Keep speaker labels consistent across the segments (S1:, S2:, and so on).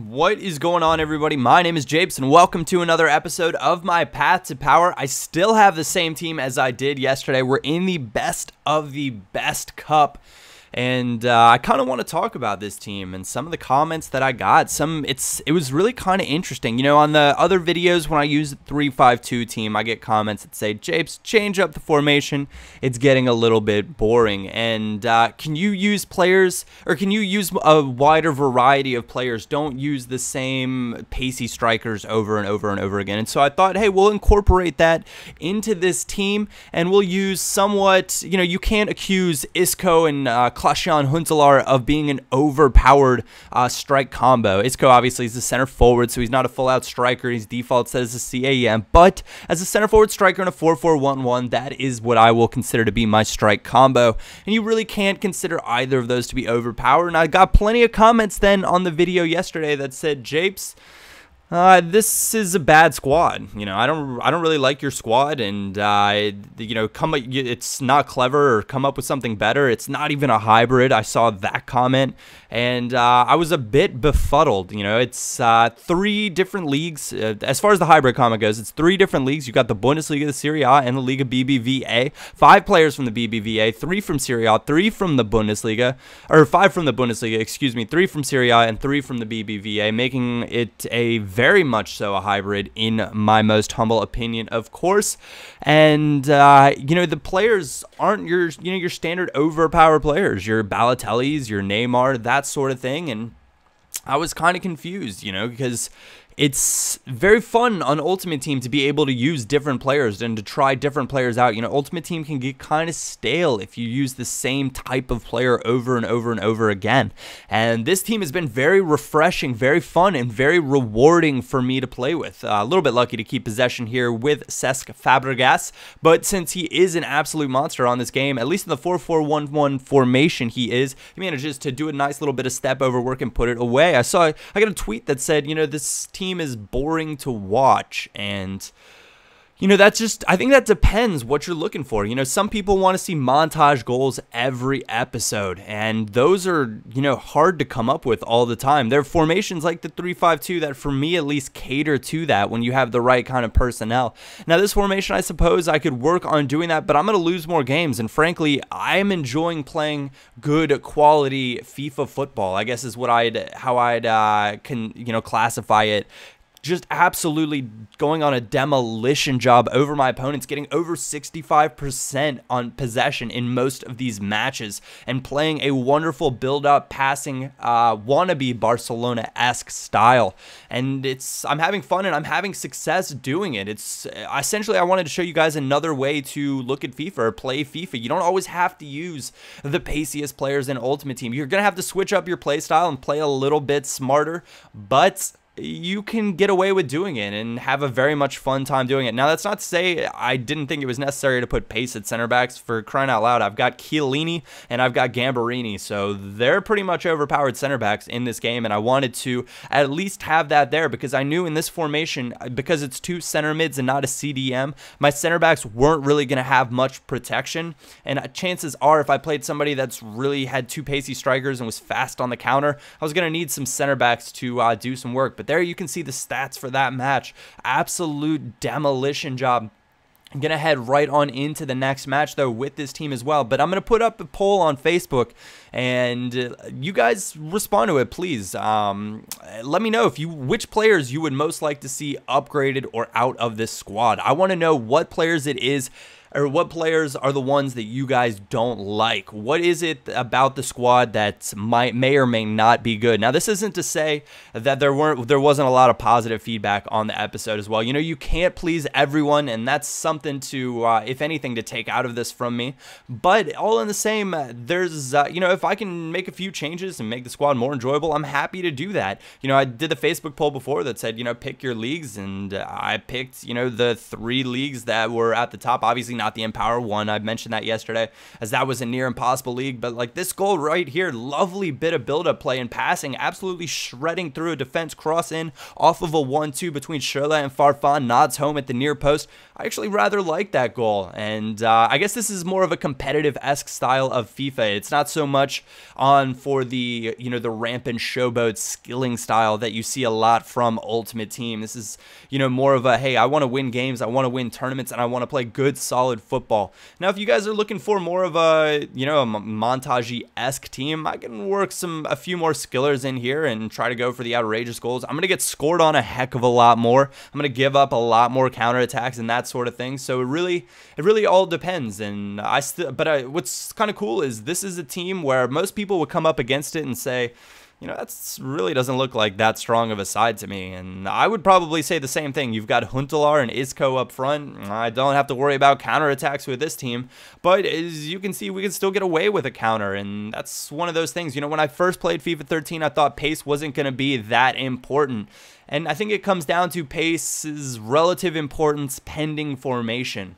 S1: What is going on, everybody? My name is Japes, and welcome to another episode of my Path to Power. I still have the same team as I did yesterday. We're in the best of the best cup, and I kind of want to talk about this team and some of the comments that I got. It was really kind of interesting. You know, on the other videos when I use the 3-5-2 team, I get comments that say, Japes, change up the formation. It's getting a little bit boring. And can you use players, or can you use a wider variety of players? Don't use the same pacey strikers over and over and over again. And so I thought, hey, we'll incorporate that into this team, and we'll use somewhat, you know, you can't accuse Isco and Klaas-Jan Huntelaar of being an overpowered strike combo. Isco obviously is a center forward, so he's not a full-out striker. He's default set as a CAM, but as a center forward striker in a 4-4-1-1, that is what I will consider to be my strike combo. And you really can't consider either of those to be overpowered. And I got plenty of comments then on the video yesterday that said, Japes, this is a bad squad. You know, I don't really like your squad, and you know, it's not clever, or come up with something better. It's not even a hybrid. I saw that comment, and I was a bit befuddled. You know, it's 3 different leagues. As far as the hybrid comment goes, it's 3 different leagues. You got the Bundesliga, the Serie A, and the Liga BBVA. 5 players from the BBVA, 3 from Serie A, 3 from the Bundesliga, or 5 from the Bundesliga, excuse me, 3 from Serie A and 3 from the BBVA, making it a very much so a hybrid in my most humble opinion, of course. And you know, the players aren't your standard overpowered players, your Balotellis, your Neymar, that sort of thing. And I was kind of confused, you know, because it's very fun on Ultimate Team to be able to use different players and to try different players out. You know, Ultimate Team can get kind of stale if you use the same type of player over and over and over again. And this team has been very refreshing, very fun, and very rewarding for me to play with. A little bit lucky to keep possession here with Cesc Fabregas, but since he is an absolute monster on this game, at least in the 4-4-1-1 formation he manages to do a nice little bit of step over work and put it away. I got a tweet that said, you know, this team is boring to watch, and you know, that's just, I think that depends what you're looking for. You know, some people want to see montage goals every episode, and those are, you know, hard to come up with all the time. There are formations like the 3-5-2 that, for me at least, cater to that when you have the right kind of personnel. Now, this formation, I suppose I could work on doing that, but I'm going to lose more games, and frankly, I'm enjoying playing good quality FIFA football, I guess is what how I'd classify it. Just absolutely going on a demolition job over my opponents, getting over 65% on possession in most of these matches, and playing a wonderful build-up, passing, wannabe Barcelona-esque style. And I'm having fun, and I'm having success doing it. It's essentially, I wanted to show you guys another way to look at FIFA or play FIFA. You don't always have to use the paciest players in Ultimate Team. You're going to have to switch up your play style and play a little bit smarter, but you can get away with doing it and have a very much fun time doing it. Now, that's not to say I didn't think it was necessary to put pace at center backs. For crying out loud, I've got Chiellini and I've got Gambarini, so they're pretty much overpowered center backs in this game, and I wanted to at least have that there because I knew in this formation, because it's 2 center mids and not a CDM, my center backs weren't really going to have much protection, and chances are if I played somebody that's really had 2 pacey strikers and was fast on the counter, I was going to need some center backs to do some work. But there you can see the stats for that match. Absolute demolition job. I'm going to head right on into the next match, though, with this team as well. But I'm going to put up a poll on Facebook, and you guys respond to it, please. Let me know which players you would most like to see upgraded or out of this squad. I want to know what players it is, or what players are the ones that you guys don't like. What is it about the squad that may or may not be good? Now, this isn't to say that there wasn't a lot of positive feedback on the episode as well. You know, you can't please everyone, and that's something to, if anything, to take out of this from me. But all in the same, there's, you know, if I can make a few changes and make the squad more enjoyable, I'm happy to do that. You know, I did the Facebook poll before that said, you know, pick your leagues, and I picked, you know, the 3 leagues that were at the top. Obviously, not the Empower one. I mentioned that yesterday, as that was a near impossible league, but like this goal right here, lovely bit of build-up play and passing, absolutely shredding through a defense, cross in off of a 1-2 between Schürrle and Farfan, nods home at the near post. I actually rather like that goal, and I guess this is more of a competitive-esque style of FIFA. It's not so much much on for the, the rampant showboat skilling style that you see a lot from Ultimate Team. This is, more of a, hey, I want to win games, I want to win tournaments, and I want to play good, solid football. Now, if you guys are looking for more of a, a montage-esque team, I can work a few more skillers in here and try to go for the outrageous goals. I'm going to get scored on a heck of a lot more. I'm going to give up a lot more counterattacks and that sort of thing. So it really all depends. And what's kind of cool is this is a team where most people would come up against it and say, that's really doesn't look like that strong of a side to me. And I would probably say the same thing. You've got Huntelaar and Isco up front. I don't have to worry about counterattacks with this team. But as you can see, we can still get away with a counter. And that's one of those things. When I first played FIFA 13, I thought pace wasn't going to be that important. And I think it comes down to pace's relative importance pending formation.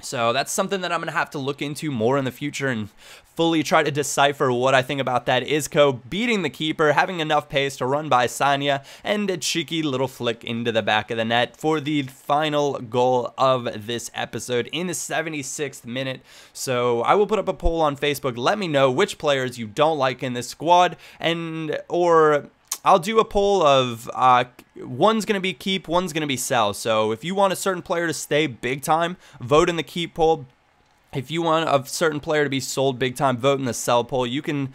S1: So that's something that I'm going to have to look into more in the future and fully try to decipher what I think about that. Isco beating the keeper, having enough pace to run by Sanya, and a cheeky little flick into the back of the net for the final goal of this episode in the 76th minute. So I will put up a poll on Facebook. Let me know which players you don't like in this squad, or I'll do a poll of one's going to be keep, one's going to be sell. So if you want a certain player to stay big time, vote in the keep poll. If you want a certain player to be sold big time, vote in the sell poll. You can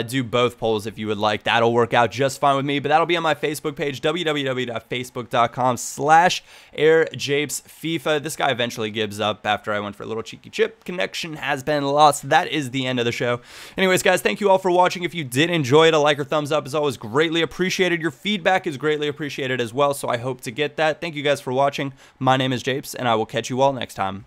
S1: do both polls if you would like. That'll work out just fine with me. But that'll be on my Facebook page, www.facebook.com/AirJapesFIFA. This guy eventually gives up after I went for a little cheeky chip. Connection has been lost. That is the end of the show. Anyways, guys, thank you all for watching. If you did enjoy it, a like or thumbs up is always greatly appreciated. Your feedback is greatly appreciated as well, so I hope to get that. Thank you guys for watching. My name is Japes, and I will catch you all next time.